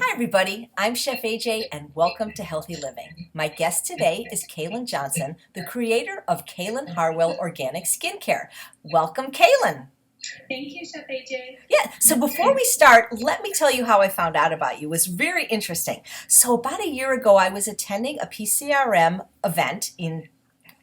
Hi everybody, I'm Chef AJ and welcome to Healthy Living. My guest today is Kaelen Johnson, the creator of Kaelen Harwell Organic Skincare. Welcome, Kaelen. Thank you, Chef AJ. Yeah, so before we start, let me tell you how I found out about you. It was very interesting. So about a year ago, I was attending a PCRM event in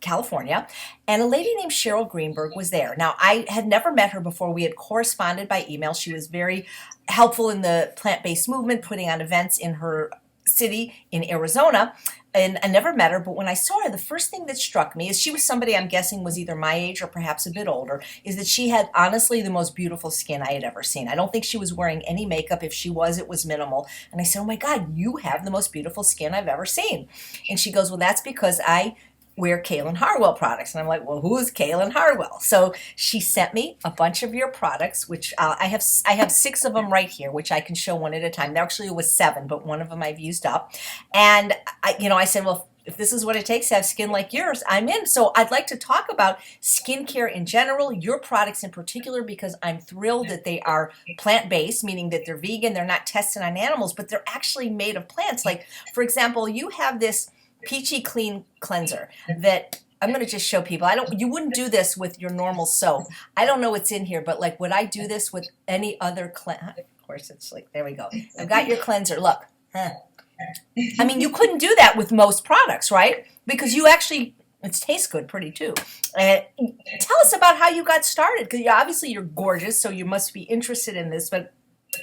California, and a lady named Cheryl Greenberg was there. Now, I had never met her before. We had corresponded by email. She was very helpful in the plant-based movement, putting on events in her city in Arizona, and I never met her, but when I saw her, the first thing that struck me is she was somebody I'm guessing was either my age or perhaps a bit older, is that she had honestly the most beautiful skin I had ever seen. I don't think she was wearing any makeup. If she was, it was minimal. And I said, oh my God, you have the most beautiful skin I've ever seen. And she goes, well, that's because I wear Kaelen Harwell products. And I'm like, well, who's Kaelen Harwell? So she sent me a bunch of your products, which I have 6 of them right here, which I can show one at a time. There actually was 7, but one of them I've used up. And I said, well, if this is what it takes to have skin like yours, I'm in. So I'd like to talk about skincare in general, your products in particular, because I'm thrilled that they are plant-based, meaning that they're vegan, they're not tested on animals, but they're actually made of plants. Like, for example, you have this Peachy Clean Cleanser that I'm going to just show people. You wouldn't do this with your normal soap. I don't know what's in here, but like, would I do this with any other cleanser? Of course, it's like, there we go. I've got your cleanser. Look. Huh. I mean, you couldn't do that with most products, right? Because you actually, it tastes good pretty too. Tell us about how you got started, because obviously you're gorgeous, so you must be interested in this, but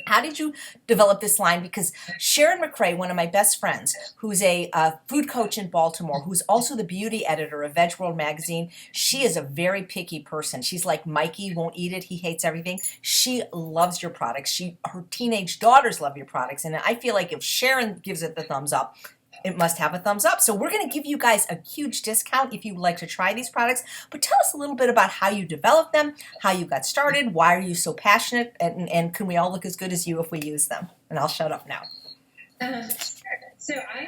how did you develop this line? Because Sharon McRae, one of my best friends, who's a food coach in Baltimore, who's also the beauty editor of Veg World magazine, she is a very picky person. She's like Mikey, won't eat it, he hates everything. She loves your products. Her teenage daughters love your products, and I feel like if Sharon gives it the thumbs up, it must have a thumbs up. So we're going to give you guys a huge discount if you would like to try these products. But tell us a little bit about how you developed them, how you got started, why are you so passionate, and can we all look as good as you if we use them? And I'll shut up now. Sure. So I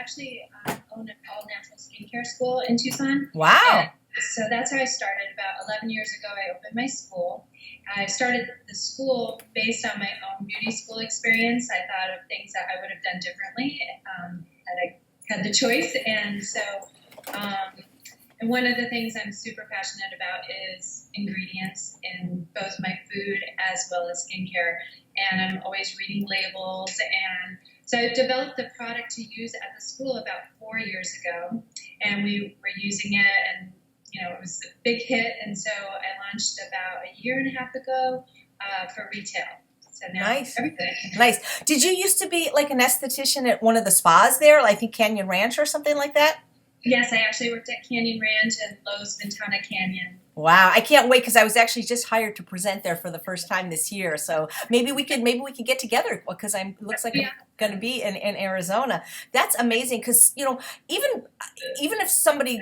actually own an all-natural skincare school in Tucson. Wow. So that's how I started. About 11 years ago, I opened my school. I started the school based on my own beauty school experience. I thought of things that I would have done differently had I had the choice. And so, and one of the things I'm super passionate about is ingredients in both my food as well as skincare. And I'm always reading labels. And so I developed the product to use at the school about 4 years ago. And we were using it, and it was a big hit, and so I launched about a year and a half ago for retail. So now nice. Everything. Nice. Did you used to be like an esthetician at one of the spas there, I think Canyon Ranch or something like that? Yes, I actually worked at Canyon Ranch and Lowe's Ventana Canyon. Wow, I can't wait because I was actually just hired to present there for the first time this year. So maybe we could get together because it looks like I'm going to be in Arizona. That's amazing because even if somebody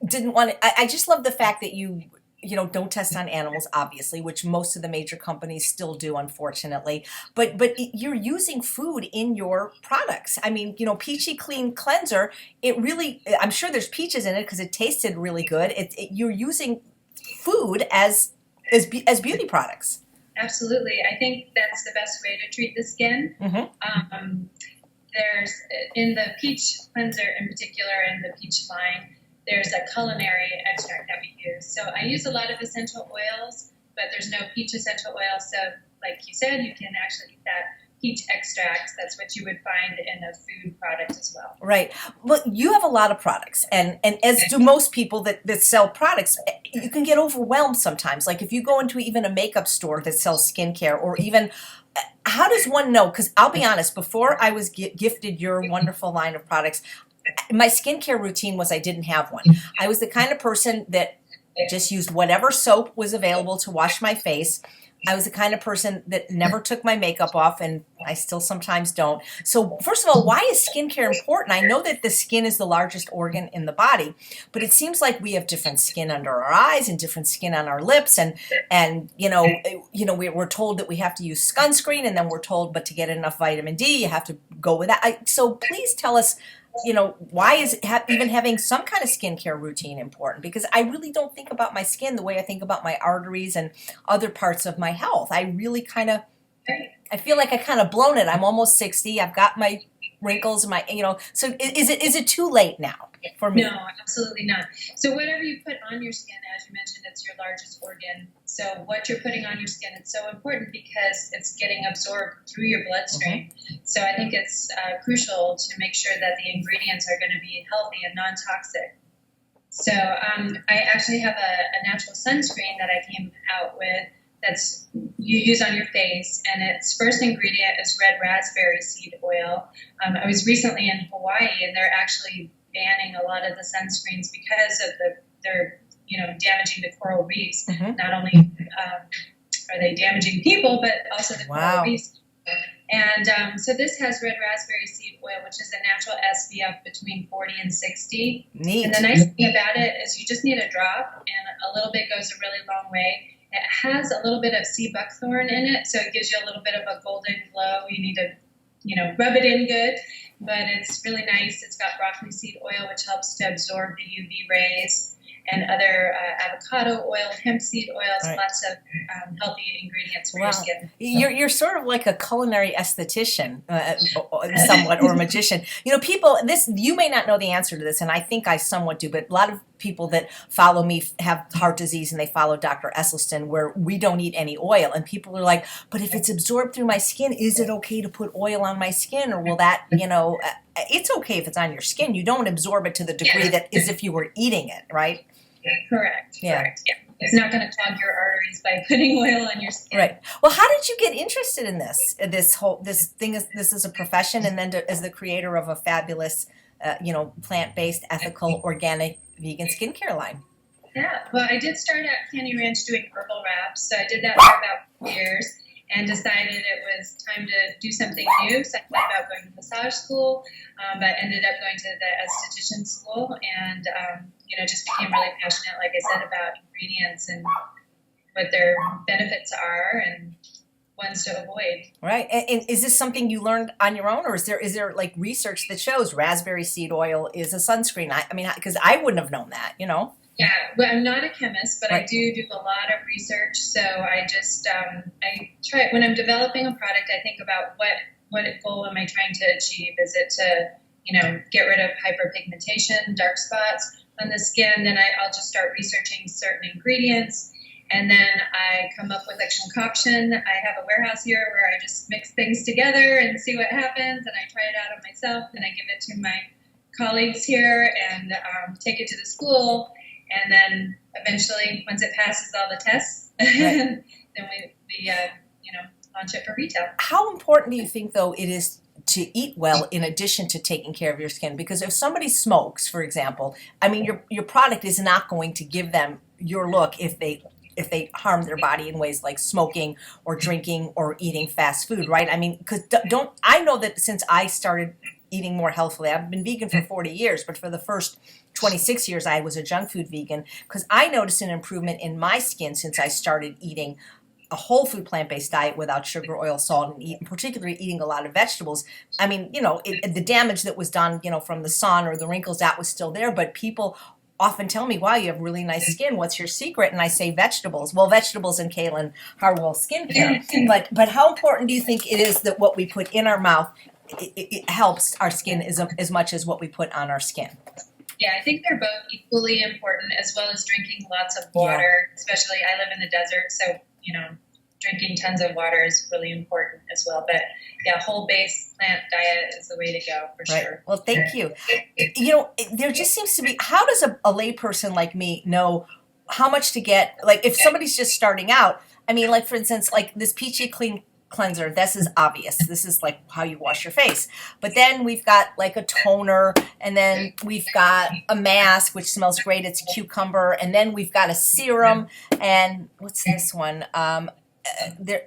didn't want to, I just love the fact that you don't test on animals, obviously, which most of the major companies still do, unfortunately. But you're using food in your products. I mean, Peachy Clean Cleanser, it really, I'm sure there's peaches in it because it tasted really good. You're using food as beauty products. Absolutely. I think that's the best way to treat the skin. Mm-hmm. There's, in the peach cleanser in particular, in the peach line, there's a culinary extract that we use. So I use a lot of essential oils, but there's no peach essential oil. So like you said, you can actually eat that peach extract. That's what you would find in a food product as well. Right. Well, you have a lot of products, and as do most people that sell products, you can get overwhelmed sometimes. Like if you go into even a makeup store that sells skincare, or even, how does one know? Because I'll be honest, before I was gifted your wonderful line of products, my skincare routine was I didn't have one. I was the kind of person that just used whatever soap was available to wash my face. I was the kind of person that never took my makeup off, and I still sometimes don't. So first of all, why is skincare important? I know that the skin is the largest organ in the body, but it seems like we have different skin under our eyes and different skin on our lips, and we're told that we have to use sunscreen, and then we're told, but to get enough vitamin D, you have to go with that. So please tell us, why is even having some kind of skincare routine important? Because I really don't think about my skin the way I think about my arteries and other parts of my health. I really kind of Right. I feel like I kind of blown it. I'm almost 60. I've got my wrinkles and my, so is it too late now for me? No, absolutely not. So whatever you put on your skin, as you mentioned, it's your largest organ. So what you're putting on your skin, it's so important because it's getting absorbed through your bloodstream. So I think it's crucial to make sure that the ingredients are going to be healthy and non-toxic. So I actually have a natural sunscreen that I came out with that's you use on your face, and its first ingredient is red raspberry seed oil. I was recently in Hawaii, and they're actually banning a lot of the sunscreens because of they're damaging the coral reefs. Not only are they damaging people, but also the coral reefs. And so this has red raspberry seed oil, which is a natural SPF between 40 and 60. Neat. And the nice thing about it is you just need a drop, and a little bit goes a really long way. It has a little bit of sea buckthorn in it, so it gives you a little bit of a golden glow. You need to, rub it in good, but it's really nice. It's got broccoli seed oil, which helps to absorb the UV rays, and other avocado oil, hemp seed oils, lots of healthy ingredients for your skin. You're sort of like a culinary esthetician, somewhat, or a magician. People, you may not know the answer to this, and I think I somewhat do, but a lot of people that follow me have heart disease, and they follow Dr. Esselstyn, where we don't eat any oil, and people are like, but if it's absorbed through my skin, is it okay to put oil on my skin, or will that, it's okay if it's on your skin. You don't absorb it to the degree that as if you were eating it, right? Correct. Correct. Yeah. It's not going to clog your arteries by putting oil on your skin. Right. Well, how did you get interested in this? This is a profession, and then as the creator of a fabulous, plant-based, ethical, organic, vegan skincare line. Yeah. Well, I did start at Candy Ranch doing herbal wraps, so I did that for about 4 years, and decided it was time to do something new. So I thought about going to massage school, but ended up going to the esthetician school, and just became really passionate, like I said, about ingredients and what their benefits are and ones to avoid. Right. And is this something you learned on your own, or is there like research that shows raspberry seed oil is a sunscreen? I mean, because I wouldn't have known that, Yeah, well, I'm not a chemist, but I do a lot of research. So I just I try when I'm developing a product. I think about what goal am I trying to achieve? Is it to get rid of hyperpigmentation, dark spots on the skin? Then I'll just start researching certain ingredients, and then I come up with a concoction. I have a warehouse here where I just mix things together and see what happens, and I try it out on myself, and I give it to my colleagues here and take it to the school. And then eventually, once it passes all the tests, then we launch it for retail. How important do you think, though, it is to eat well in addition to taking care of your skin? Because if somebody smokes, for example, I mean, your product is not going to give them your look if they harm their body in ways like smoking or drinking or eating fast food, right? I mean, because I know that since I started eating more healthfully, I've been vegan for 40 years, but for the first 26 years I was a junk food vegan, because I noticed an improvement in my skin since I started eating a whole food plant-based diet without sugar, oil, salt, and particularly eating a lot of vegetables. I mean, the damage that was done, from the sun or the wrinkles, that was still there, but people often tell me, wow, you have really nice skin. What's your secret? And I say vegetables. Well, vegetables and Kaelen Harwell skincare. But how important do you think it is that what we put in our mouth, it helps our skin as much as what we put on our skin? Yeah, I think they're both equally important, as well as drinking lots of water. Especially, I live in the desert, so drinking tons of water is really important as well. But yeah, whole-based plant diet is the way to go for sure. Well, thank you. There just seems to be, how does a layperson like me know how much to get? Like, if somebody's just starting out, I mean, like, for instance, like this Peachy Clean Cleanser, this is obvious. This is like how you wash your face. But then we've got like a toner, and then we've got a mask, which smells great. It's cucumber. And then we've got a serum. And what's this one? We've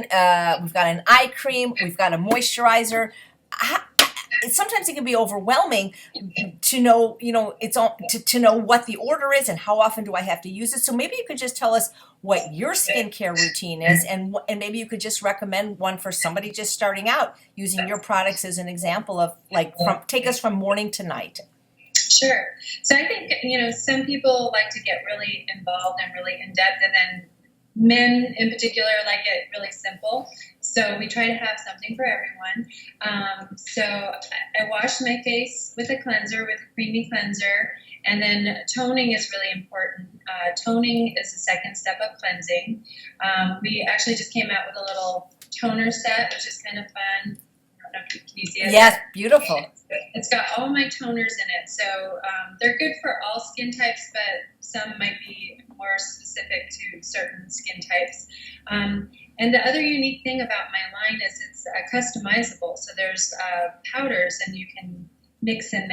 got an eye cream. We've got a moisturizer. Sometimes it can be overwhelming to know, to know what the order is and how often do I have to use it. So maybe you could just tell us what your skincare routine is, and maybe you could just recommend one for somebody just starting out, using your products as an example of take us from morning to night. Sure. So I think, some people like to get really involved and really in depth, and then men in particular like it really simple. So we try to have something for everyone. So I wash my face with a cleanser, with a creamy cleanser, and then toning is really important. Toning is the second step of cleansing. We actually just came out with a little toner set, which is kind of fun. I don't know if you can see it. Yes, beautiful. It's got all my toners in it. So they're good for all skin types, but some might be more specific to certain skin types. And the other unique thing about my line is it's customizable. So there's powders, and you can mix and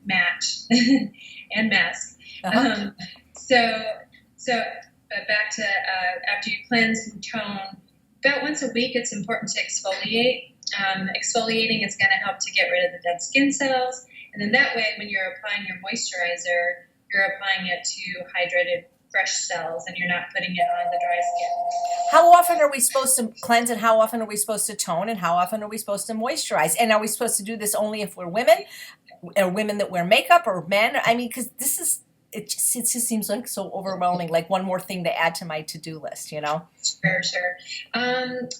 match and mask. Uh-huh. But back to after you cleanse and tone, about once a week, it's important to exfoliate. Exfoliating is going to help to get rid of the dead skin cells. And then that way, when you're applying your moisturizer, you're applying it to hydrated, fresh cells, and you're not putting it on the dry skin. How often are we supposed to cleanse, and how often are we supposed to tone, and how often are we supposed to moisturize? And are we supposed to do this only if we're women, or women that wear makeup, or men? I mean, because it just seems like so overwhelming, like one more thing to add to my to-do list, you know? Sure.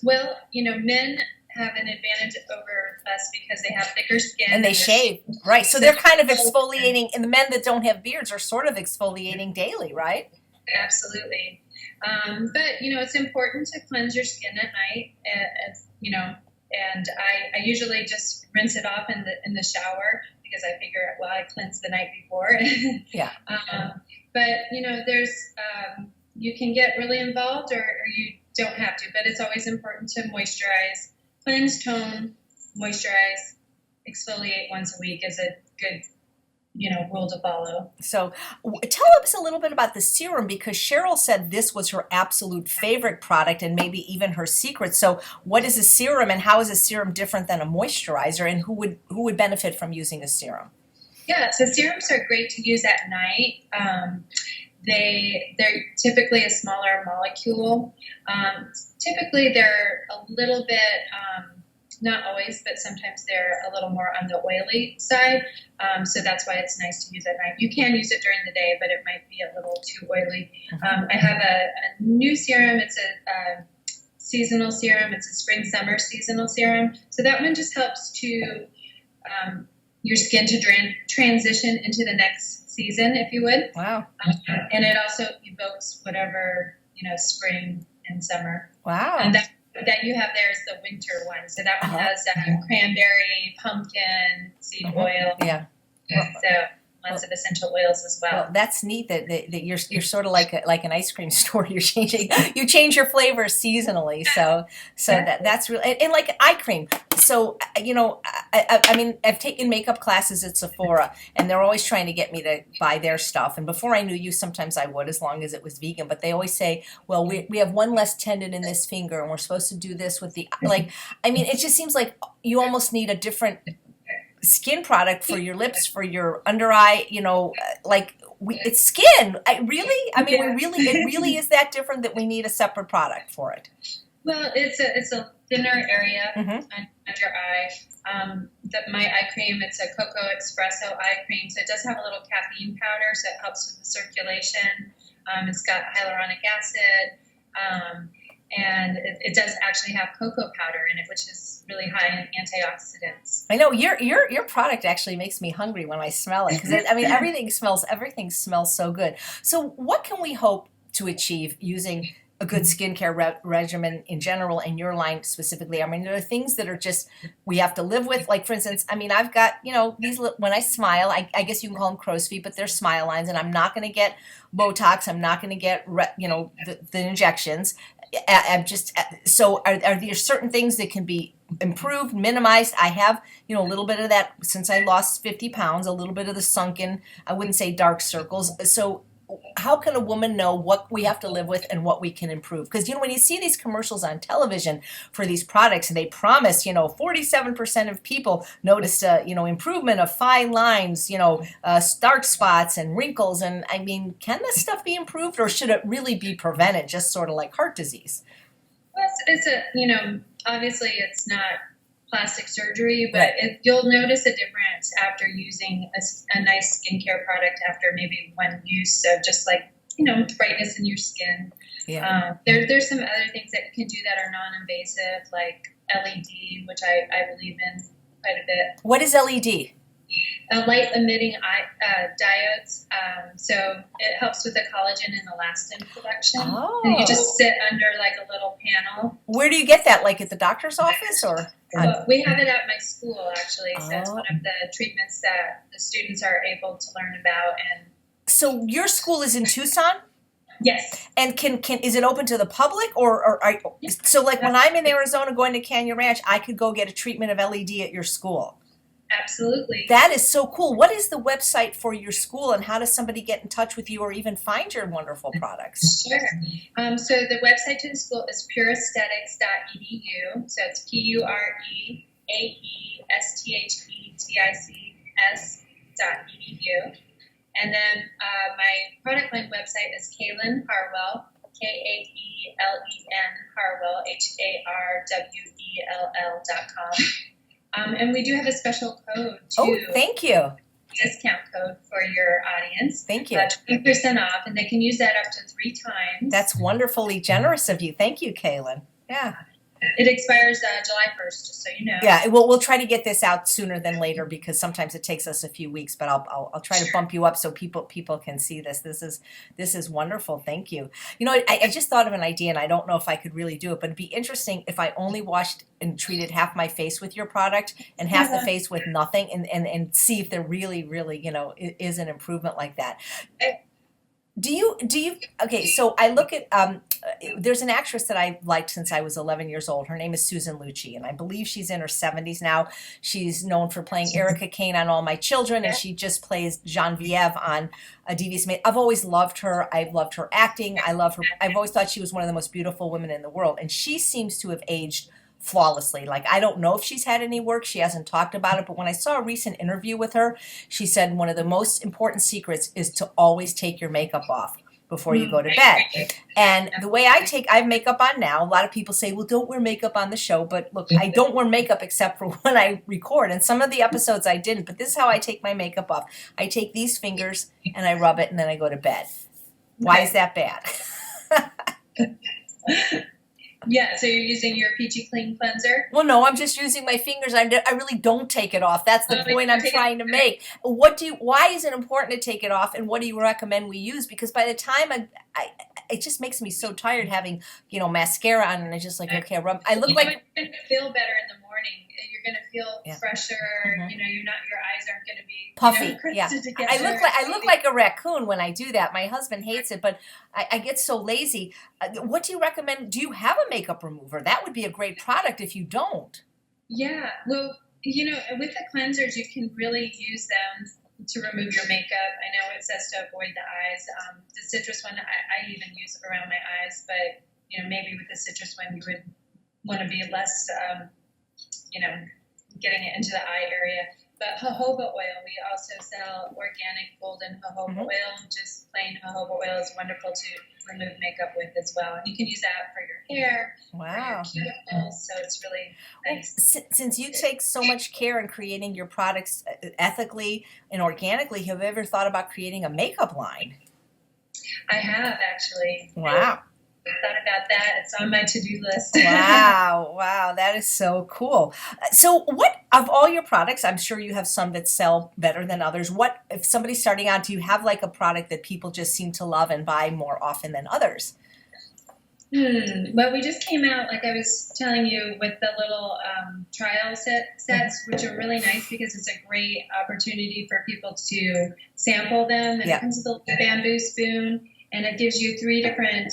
Well, men have an advantage over us because they have thicker skin. And they shave, right? So they're kind of exfoliating, and the men that don't have beards are sort of exfoliating daily, right? Absolutely. But, it's important to cleanse your skin at night, and I usually just rinse it off in the shower because I figure, well, I cleansed the night before. Yeah. But, there's, you can get really involved or you don't have to, but it's always important to moisturize. Cleanse, tone, moisturize, exfoliate once a week is a good, rule to follow. So tell us a little bit about the serum, because Cheryl said this was her absolute favorite product and maybe even her secret. So what is a serum, and how is a serum different than a moisturizer, and who would benefit from using a serum? Yeah, so serums are great to use at night. They're typically a smaller molecule. Typically, they're a little bit, not always, but sometimes they're a little more on the oily side. So that's why it's nice to use at night. You can use it during the day, but it might be a little too oily. I have a new serum. It's a seasonal serum. It's a spring-summer seasonal serum. So that one just helps to your skin to transition into the next season, if you would. Wow. And it also evokes whatever, spring and summer. Wow. And that you have there is the winter one. So that one has cranberry, pumpkin, seed oil. Yeah. So lots of essential oils as well. Well, that's neat that you're sort of like an ice cream store. You change your flavors seasonally. So that's really, and like eye cream. So I mean, I've taken makeup classes at Sephora, and they're always trying to get me to buy their stuff. And before I knew you, sometimes I would, as long as it was vegan. But they always say, well, we have one less tendon in this finger, and we're supposed to do this with the I mean, it just seems like you almost need a different skin product for your lips, for your under eye, it's skin. It really is that different that we need a separate product for it. Well, it's a thinner area under your eye. My eye cream, it's a cocoa espresso eye cream, so it does have a little caffeine powder, so it helps with the circulation. It's got hyaluronic acid, and it does actually have cocoa powder in it, which is really high in antioxidants. I know your product actually makes me hungry when I smell it, because everything smells so good. So what can we hope to achieve using a good skincare regimen in general, and your line specifically? I mean, there are things that are just we have to live with. Like, for instance, I mean, I've got, these, when I smile, I guess you can call them crow's feet, but they're smile lines, and I'm not going to get Botox. I'm not going to get, the injections. So are there certain things that can be improved, minimized? I have, a little bit of that since I lost 50 pounds, a little bit of the sunken, I wouldn't say dark circles. So how can a woman know what we have to live with and what we can improve? Because, when you see these commercials on television for these products, and they promise, 47% of people noticed, improvement of fine lines, dark spots and wrinkles. And I mean, can this stuff be improved, or should it really be prevented, just sort of like heart disease? Well, obviously it's not plastic surgery, but you'll notice a difference after using a nice skincare product after maybe one use of just brightness in your skin. There's some other things that you can do that are non-invasive, like LED, which I believe in quite a bit. What is LED? Light emitting diodes. So it helps with the collagen and elastin production. Oh. And you just sit under like a little panel. Where do you get that? Like at the doctor's office or? We have it at my school, actually. So it's one of the treatments that the students are able to learn about. And so your school is in Tucson? Yes. And can is it open to the public so like when I'm in Arizona going to Canyon Ranch, I could go get a treatment of LED at your school? Absolutely. That is so cool. What is the website for your school, and how does somebody get in touch with you or even find your wonderful products? Sure. So the website to the school is pureaesthetics.edu. So it's pureaesthetics.edu. And then my product line website is Kaelen Harwell, Kaelen Harwell, HARWELL.com. And we do have a special code, too. Oh, thank you. Discount code for your audience. Thank you. 20% off, and they can use that up to 3 times. That's wonderfully generous of you. Thank you, Kaelen. Yeah. It expires July 1st, just so you know. Yeah, we'll try to get this out sooner than later because sometimes it takes us a few weeks. But I'll try to bump you up so people can see this. This is wonderful. Thank you. You know, I just thought of an idea, and I don't know if I could really do it, but it'd be interesting if I only washed and treated half my face with your product and half the face with nothing, and see if there really is an improvement like that. Do you okay, so I look at there's an actress that I liked since I was 11 years old. Her name is Susan Lucci, and I believe she's in her 70s now. She's known for playing Erica Kane on All My Children, and she just plays Genevieve on A Devious Maid. I've always loved her. I've loved her acting. I love her. I've always thought she was one of the most beautiful women in the world, and she seems to have aged flawlessly. Like, I don't know if she's had any work. She hasn't talked about it, but when I saw a recent interview with her, she said one of the most important secrets is to always take your makeup off before you go to bed. And the way I have makeup on now. A lot of people say, well, don't wear makeup on the show. But look, I don't wear makeup except for when I record. And some of the episodes I didn't. But this is how I take my makeup off. I take these fingers and I rub it and then I go to bed. Why is that bad? Yeah, so you're using your Peachy Clean Cleanser? Well, no, I'm just using my fingers. I really don't take it off. That's the point I'm trying to make. Why is it important to take it off, and what do you recommend we use? Because by the time it just makes me so tired having, mascara on, and it's just like, okay, I look like... You're going to feel better in the morning. You're going to feel fresher. Mm-hmm. Your eyes aren't going to be puffy. Yeah, together. I look like a raccoon when I do that. My husband hates it, but I get so lazy. What do you recommend? Do you have a makeup remover? That would be a great product if you don't. Yeah, well, with the cleansers, you can really use them to remove your makeup. I know it says to avoid the eyes. The citrus one, I even use around my eyes, but maybe with the citrus one, you would want to be less, getting it into the eye area. But jojoba oil, we also sell organic golden jojoba oil. Just plain jojoba oil is wonderful to remove makeup with as well. And you can use that for your hair, wow, for your cuticles, so it's really nice. Since you take so much care in creating your products ethically and organically, have you ever thought about creating a makeup line? I have, actually. Wow. I thought about that. It's on my to-do list. Wow, that is so cool. So what, of all your products, I'm sure you have some that sell better than others. What, if somebody's starting out, do you have like a product that people just seem to love and buy more often than others? Well, we just came out, like I was telling you, with the little trial sets, which are really nice because it's a great opportunity for people to sample them. And it comes with a bamboo spoon, and it gives you 3 different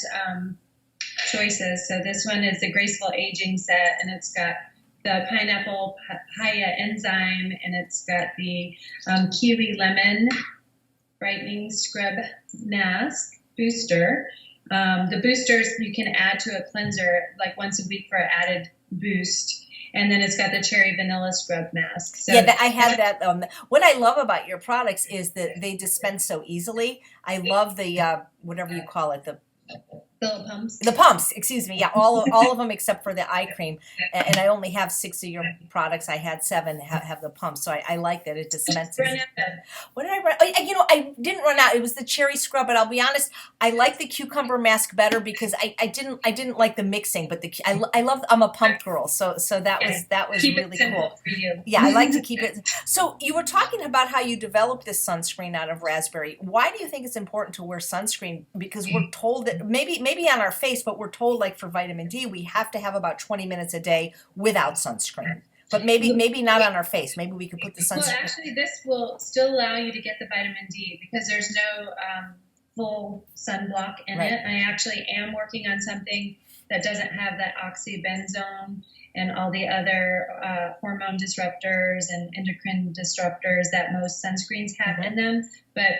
choices. So this one is the Graceful Aging set, and it's got the pineapple papaya enzyme, and it's got the kiwi lemon brightening scrub mask booster. The boosters you can add to a cleanser like once a week for an added boost. And then it's got the cherry vanilla scrub mask. So I had that. What I love about your products is that they dispense so easily. I love the, whatever you call it, the The little pumps. The pumps, excuse me. Yeah, all of them except for the eye cream. And I only have 6 of your products. I had 7 have the pumps, so I like that it dispenses. What did I run? I didn't run out. It was the cherry scrub, but I'll be honest, I like the cucumber mask better because I didn't like the mixing, but I love. I'm a pump girl, so that was Keep really it simple cool. for you. Yeah, I like to keep it. So you were talking about how you developed this sunscreen out of raspberry. Why do you think it's important to wear sunscreen? Because we're told that maybe on our face, but we're told like for vitamin D, we have to have about 20 minutes a day without sunscreen. But maybe not on our face. Maybe we could put the sunscreen. Well, actually, this will still allow you to get the vitamin D because there's no full sunblock in it. I actually am working on something that doesn't have that oxybenzone and all the other hormone disruptors and endocrine disruptors that most sunscreens have in them. But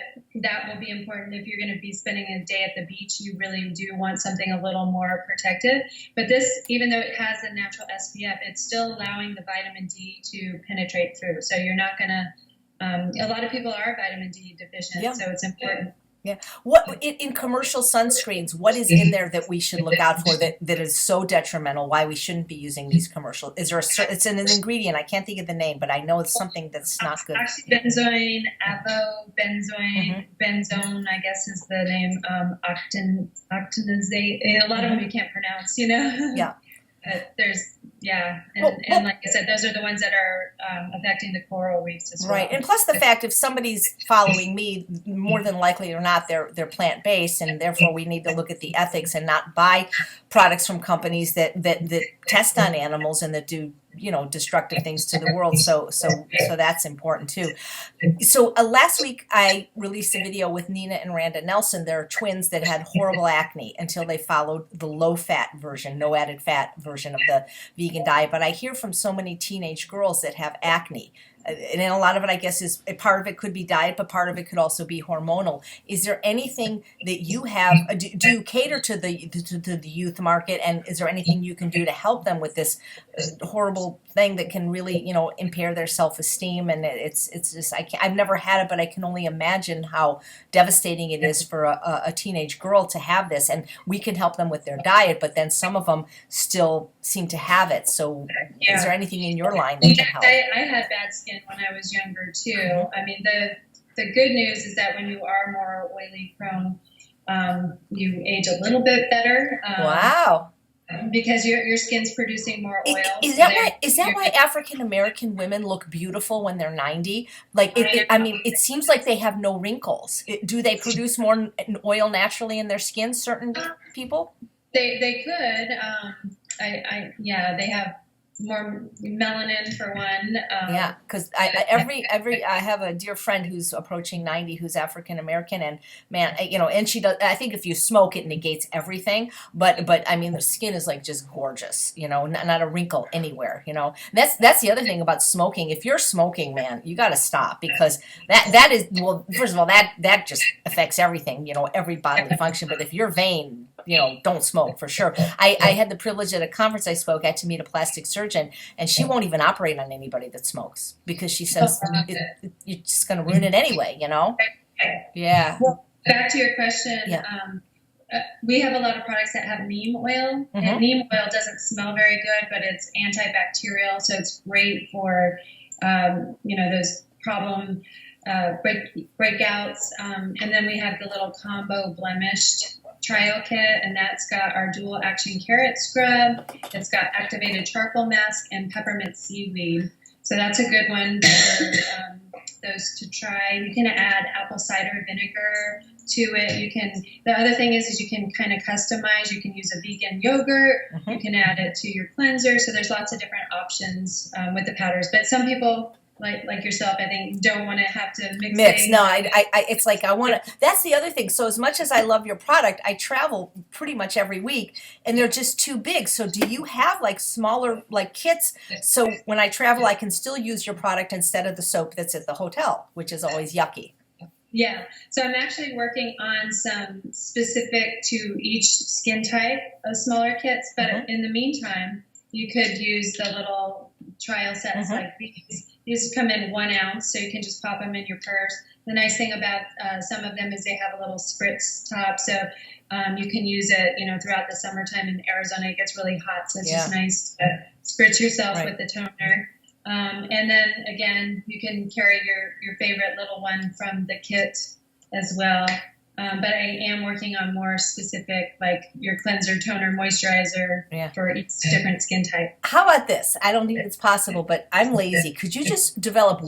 that will be important if you're going to be spending a day at the beach. You really do want something a little more protective. But this, even though it has a natural SPF, it's still allowing the vitamin D to penetrate through. So you're not going to, a lot of people are vitamin D deficient, so it's important. Yeah. What in commercial sunscreens? What is in there that we should look out for that is so detrimental? Why we shouldn't be using these commercial? Is there it's an ingredient? I can't think of the name, but I know it's something that's not good. Oxybenzoin, benzone, I guess is the name. Octinazate. A lot of them you can't pronounce, Yeah. But there's, and like I said, those are the ones that are affecting the coral reefs as well. Right, and plus the fact if somebody's following me, more than likely or not, they're plant-based, and therefore we need to look at the ethics and not buy products from companies that test on animals and that do destructive things to the world. So that's important too. So last week I released a video with Nina and Randa Nelson. They're twins that had horrible acne until they followed the low-fat version, no added fat version of the vegan diet. But I hear from so many teenage girls that have acne. And a lot of it, I guess, is a part of it could be diet, but part of it could also be hormonal. Is there anything that you have? Do you cater to the youth market? And is there anything you can do to help them with this horrible thing that can really, impair their self-esteem? And it's just I've never had it, but I can only imagine how devastating it is for a teenage girl to have this. And we can help them with their diet, but then some of them still seem to have it. So is there anything in your line that can help? I had bad skin when I was younger too. I mean, the good news is that when you are more oily prone, you age a little bit better. Wow. Because your skin's producing more oil. Is that why African American women look beautiful when they're 90? Like, it seems like they have no wrinkles. Do they produce more oil naturally in their skin? Certain people. They could. They have more melanin for one. Because I have a dear friend who's approaching 90 who's African American, and man, and she does. I think if you smoke, it negates everything. But I mean, the skin is like just gorgeous. Not a wrinkle anywhere. That's the other thing about smoking. If you're smoking, man, you got to stop because that is first of all that just affects everything. Every bodily function. But if you're vain, don't smoke for sure. I had the privilege at a conference I spoke at to meet a plastic surgeon, and she won't even operate on anybody that smokes because she says you're just going to ruin it anyway, Yeah. Well, back to your question. We have a lot of products that have neem oil, and neem oil doesn't smell very good, but it's antibacterial, so it's great for, those problem breakouts. And then we have the little combo blemished trial kit, and that's got our dual action carrot scrub. It's got activated charcoal mask and peppermint seaweed. So that's a good one for those to try. You can add apple cider vinegar to it. The other thing is you can kind of customize. You can use a vegan yogurt. You can add it to your cleanser. So there's lots of different options with the powders. But some people, like yourself, I think, don't want to have to mix things. No, it's like I want to. That's the other thing. So as much as I love your product, I travel pretty much every week, and they're just too big. So do you have like smaller kits? So when I travel, I can still use your product instead of the soap that's at the hotel, which is always yucky. Yeah. So I'm actually working on some specific to each skin type of smaller kits. But in the meantime, you could use the little trial sets like these. These come in 1 ounce, so you can just pop them in your purse. The nice thing about some of them is they have a little spritz top, so you can use it, throughout the summertime in Arizona. It gets really hot, so it's just nice to spritz yourself with the toner. And then again, you can carry your favorite little one from the kit as well. But I am working on more specific, like your cleanser, toner, moisturizer for each different skin type. How about this? I don't think it's possible, but I'm lazy. Could you just develop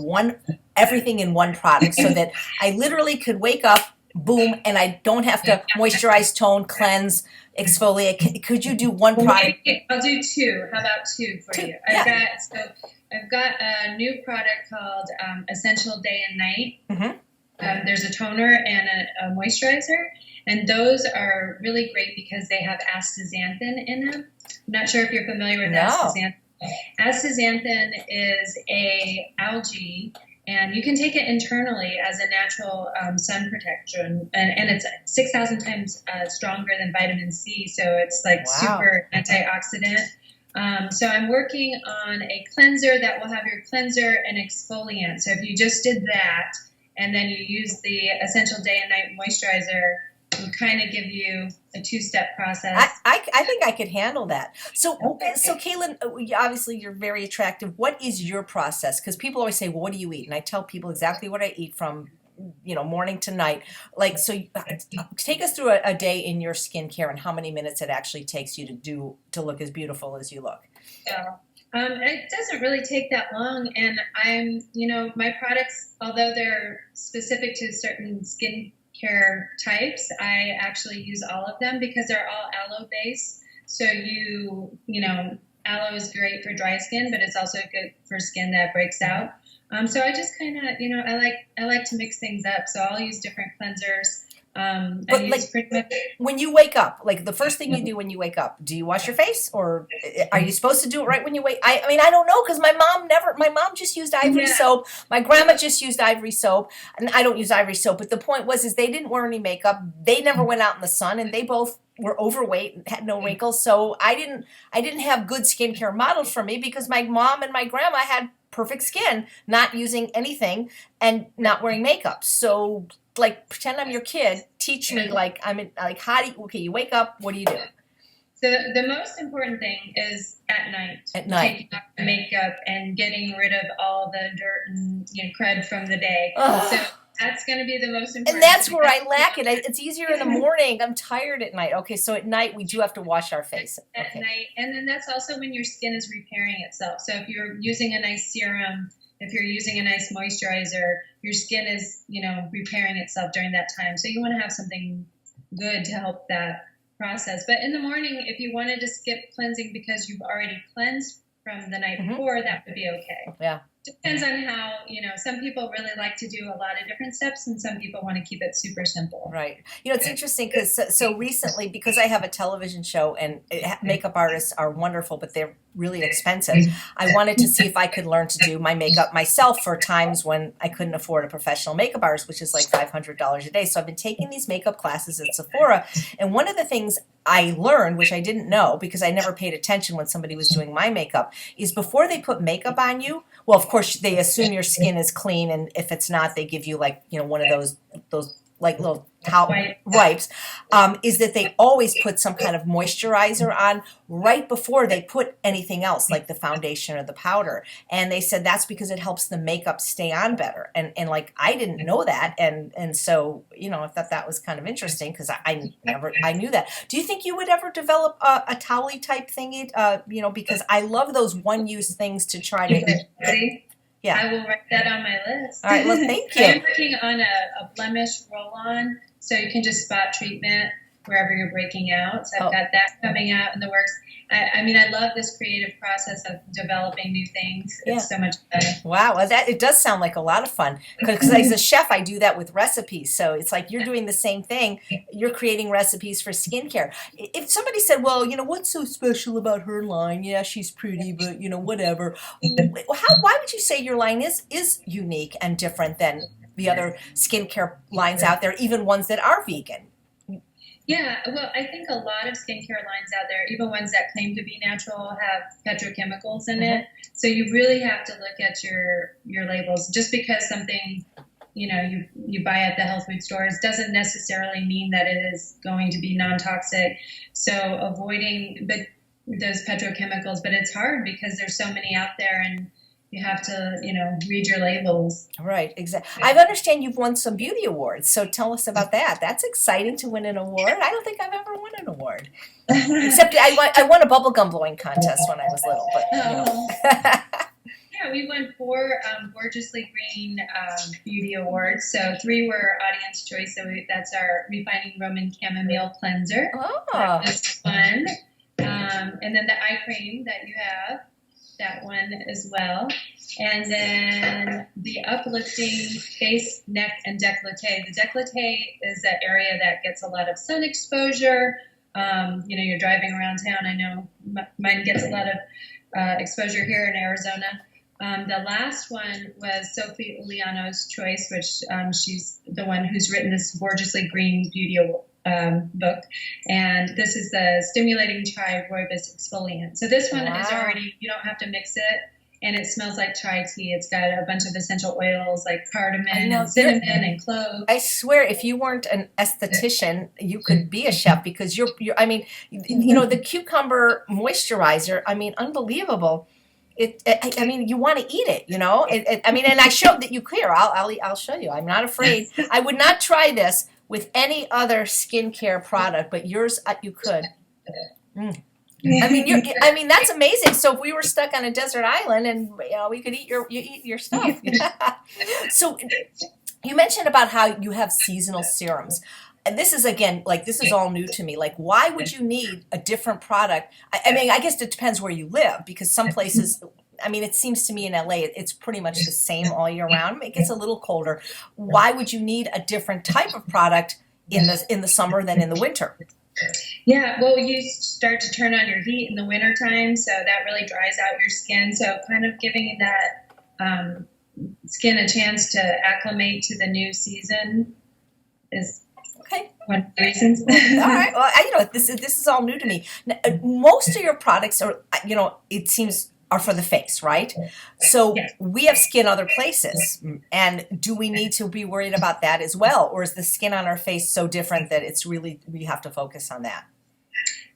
everything in one product so that I literally could wake up, boom, and I don't have to moisturize, tone, cleanse, exfoliate? Could you do one product? I'll do two. How about two for you? I've got a new product called Essential Day and Night. Mm-hmm. There's a toner and a moisturizer, and those are really great because they have astaxanthin in them. I'm not sure if you're familiar with astaxanthin. Astaxanthin is a algae, and you can take it internally as a natural sun protection, and it's 6,000 times stronger than vitamin C, so it's like super antioxidant. So I'm working on a cleanser that will have your cleanser and exfoliant. So if you just did that, and then you use the Essential Day and Night Moisturizer, it will kind of give you a two-step process. I think I could handle that. So Kaelen, obviously you're very attractive. What is your process? Because people always say, well, what do you eat? And I tell people exactly what I eat from morning to night. Like, so take us through a day in your skincare and how many minutes it actually takes you to look as beautiful as you look. Yeah. It doesn't really take that long, and my products, although they're specific to certain skincare types, I actually use all of them because they're all aloe based. So aloe is great for dry skin, but it's also good for skin that breaks out. So I just kind of, I like to mix things up. So I'll use different cleansers. But when you wake up, like the first thing you do when you wake up, do you wash your face, or are you supposed to do it right when you wake? I mean, I don't know, because my mom just used Ivory soap. My grandma just used Ivory soap, and I don't use Ivory soap. But the point is they didn't wear any makeup. They never went out in the sun, and they both were overweight and had no wrinkles. So I didn't have good skincare modeled for me because my mom and my grandma had perfect skin, not using anything and not wearing makeup. So like, pretend I'm your kid. Teach me, you wake up, what do you do? So the most important thing is at night. Taking off the makeup and getting rid of all the dirt and crud from the day. Ugh. So that's going to be the most important. And that's where I lack it. It's easier in the morning. I'm tired at night. Okay, so at night we do have to wash our face. At night. And then that's also when your skin is repairing itself. So if you're using a nice serum, if you're using a nice moisturizer, your skin is, repairing itself during that time. So you want to have something good to help that process. But in the morning, if you wanted to skip cleansing because you've already cleansed from the night before, that would be okay. Yeah. Depends on how, some people really like to do a lot of different steps, and some people want to keep it super simple. Right. It's interesting because so recently, because I have a television show and makeup artists are wonderful, but they're really expensive. I wanted to see if I could learn to do my makeup myself for times when I couldn't afford a professional makeup artist, which is like $500 a day. So I've been taking these makeup classes at Sephora, and one of the things I learned, which I didn't know because I never paid attention when somebody was doing my makeup, is before they put makeup on you, well, of course, they assume your skin is clean, and if it's not, they give you one of those like little towel wipes, is that they always put some kind of moisturizer on right before they put anything else, like the foundation or the powder. And they said that's because it helps the makeup stay on better. And like, I didn't know that. And so, I thought that was kind of interesting because I knew that. Do you think you would ever develop a towel-y type thingy? Because I love those one-use things to try to... Yeah. I will write that on my list. All right, well, thank you. I'm working on a blemish roll-on, so you can just spot treatment wherever you're breaking out. So I've got that coming out in the works. I love this creative process of developing new things. It's so much fun. Wow, well, it does sound like a lot of fun. Because as a chef, I do that with recipes. So it's like you're doing the same thing. You're creating recipes for skincare. If somebody said, well, what's so special about her line? Yeah, she's pretty, but, whatever. Why would you say your line is unique and different than the other skincare lines out there, even ones that are vegan? Yeah, well, I think a lot of skincare lines out there, even ones that claim to be natural, have petrochemicals in Hmm. it. So you really have to look at your labels. Just because something, you buy at the health food stores doesn't necessarily mean that it is going to be non-toxic. So avoiding those petrochemicals, but it's hard because there's so many out there, and you have to, read your labels. Right, exactly. I understand you've won some beauty awards, so tell us about that. That's exciting to win an award. I don't think I've ever won an award. Except I won a bubblegum blowing contest when I was little, but Oh. Yeah, we won four Gorgeously Green beauty awards. So three were audience choice. So that's our Refining Roman Chamomile Cleanser. Oh, That was fun. And then the eye cream that you have, that one as well. And then the uplifting face, neck, and décolleté. The décolleté is an area that gets a lot of sun exposure. You're driving around town. I know mine gets a lot of exposure here in Arizona. The last one was Sophie Uliano's choice, which she's the one who's written this Gorgeously Green beauty book. And this is the Stimulating Chai Rooibos Exfoliant. So this one is already, you don't have to mix it. And it smells like chai tea. It's got a bunch of essential oils like cardamom and cinnamon and clove. I swear, if you weren't an esthetician, you could be a chef because you're I mean, the cucumber moisturizer, I mean, unbelievable. I mean, you want to eat it, I mean, and I showed that you clear. I'll show you. I'm not afraid. I would not try this with any other skincare product, but yours, you could. Mm. I mean, that's amazing. So if we were stuck on a desert island and we could eat your stuff. So you mentioned about how you have seasonal serums. And this is again, this is all new to me. Like, why would you need a different product? I mean, I guess it depends where you live because some places, I mean, it seems to me in LA, it's pretty much the same all year round. It gets a little colder. Why would you need a different type of product in the summer than in the winter? Yeah, well, you start to turn on your heat in the wintertime, so that really dries out your skin. So kind of giving that skin a chance to acclimate to the new season is one of the reasons. All right. Well, this is all new to me. Now, most of your products are, it seems, are for the face, right? So we have skin other places, and do we need to be worried about that as well, or is the skin on our face so different that it's really we have to focus on that?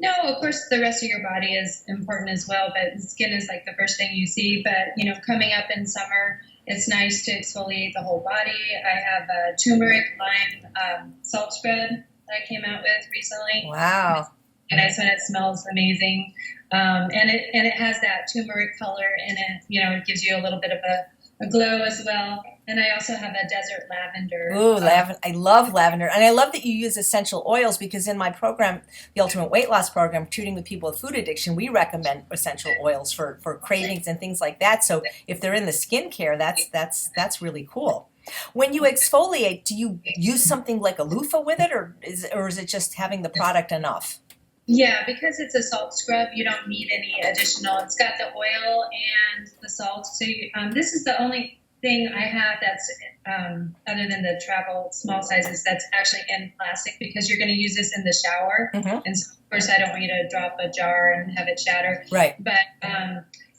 No, of course the rest of your body is important as well, but the skin is like the first thing you see. But coming up in summer, it's nice to exfoliate the whole body. I have a turmeric lime salt scrub that I came out with recently. Wow. And nice one. It smells amazing. And it has that turmeric color in it. It gives you a little bit of a glow as well. And I also have a desert lavender. Ooh, lavender! I love lavender, and I love that you use essential oils because in my program, the Ultimate Weight Loss Program, treating with people with food addiction, we recommend essential oils for cravings and things like that. So if they're in the skincare, that's really cool. When you exfoliate, do you use something like a loofah with it, or is it just having the product enough? Yeah, because it's a salt scrub, you don't need any additional. It's got the oil and the salt. So this is the only thing I have that's other than the travel small sizes that's actually in plastic because you're going to use this in the shower. Mm-hmm. And so, of course, I don't want you to drop a jar and have it shatter. Right. But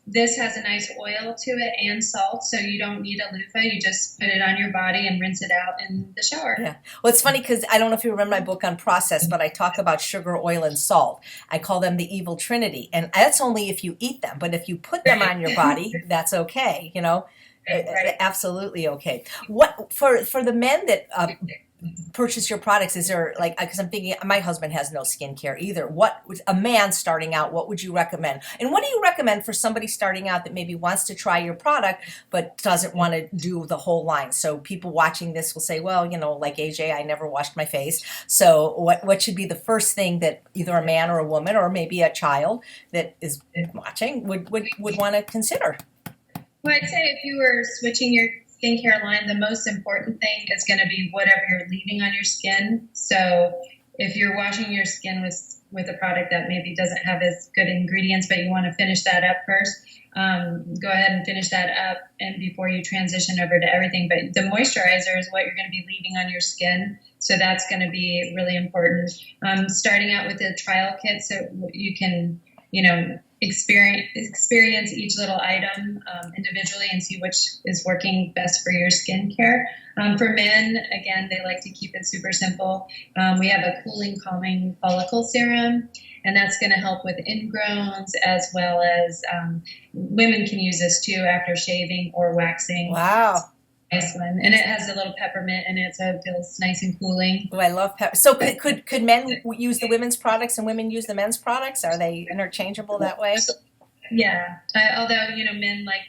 this has a nice oil to it and salt, so you don't need a loofah. You just put it on your body and rinse it out in the shower. Yeah. Well, it's funny because I don't know if you remember my book on process, but I talk about sugar, oil, and salt. I call them the evil trinity. And that's only if you eat them. But if you put them on your body, that's okay, Right. Absolutely okay. What for the men that purchase your products? Is there because I'm thinking my husband has no skincare either. What a man starting out? What would you recommend? And what do you recommend for somebody starting out that maybe wants to try your product but doesn't want to do the whole line? So people watching this will say, well, like AJ, I never washed my face. So what should be the first thing that either a man or a woman or maybe a child that is watching would want to consider? Well, I'd say if you were switching your skincare line, the most important thing is going to be whatever you're leaving on your skin. So if you're washing your skin with with a product that maybe doesn't have as good ingredients, but you want to finish that up first, go ahead and finish that up and before you transition over to everything. But the moisturizer is what you're going to be leaving on your skin. So that's going to be really important. Starting out with a trial kit so you can, experience each little item individually and see which is working best for your skincare. For men, again, they like to keep it super simple. We have a cooling, calming follicle serum, and that's going to help with ingrowns as well as women can use this too after shaving or waxing. Wow. Nice one, and it has a little peppermint in it, so it feels nice and cooling. Oh, I love pepper. So could men use the women's products and women use the men's products? Are they interchangeable that way? Yeah, although men like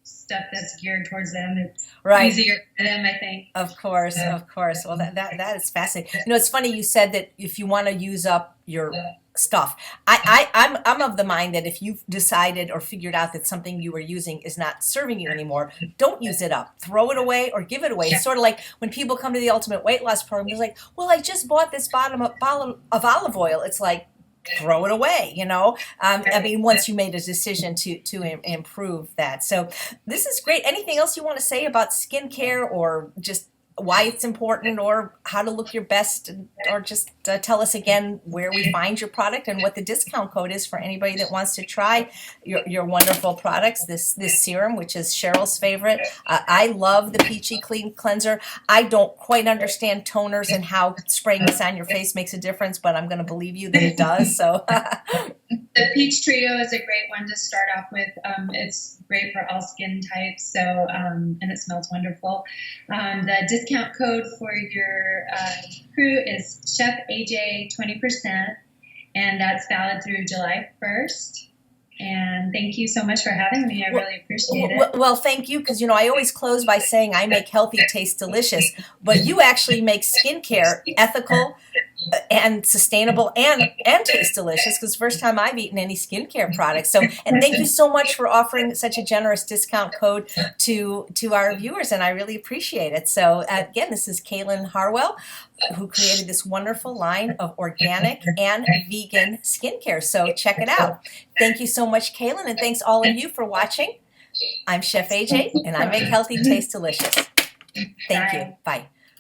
stuff that's geared towards them, it's Right. easier for them, I think. Of course, of course. Well, that is fascinating. It's funny you said that if you want to use up your stuff, I'm of the mind that if you've decided or figured out that something you were using is not serving you anymore, don't use it up. Throw it away or give it away. It's sort of like when people come to the Ultimate Weight Loss Program, it's like, well, I just bought this bottle of olive oil. It's like, throw it away, once you made a decision to improve that. So this is great. Anything else you want to say about skincare, or just why it's important, or how to look your best, or just tell us again where we find your product and what the discount code is for anybody that wants to try your wonderful products, this serum, which is Cheryl's favorite. I love the Peachy Clean Cleanser. I don't quite understand toners and how spraying this on your face makes a difference, but I'm going to believe you that it does. So the Peach Trio is a great one to start off with. It's great for all skin types, so and it smells wonderful. The discount code for your crew is Chef AJ 20%, and that's valid through July 1st. And thank you so much for having me. I really appreciate it. Well, thank you, because I always close by saying I make healthy taste delicious, but you actually make skincare ethical and sustainable and taste delicious, because first time I've eaten any skincare products. So, and thank you so much for offering such a generous discount code to our viewers, and I really appreciate it. So again, this is Kaelen Harwell, who created this wonderful line of organic and vegan skincare. So check it out. Thank you so much, Kaelen, and thanks all of you for watching. I'm Chef AJ, and I make healthy taste delicious. Thank you. Bye.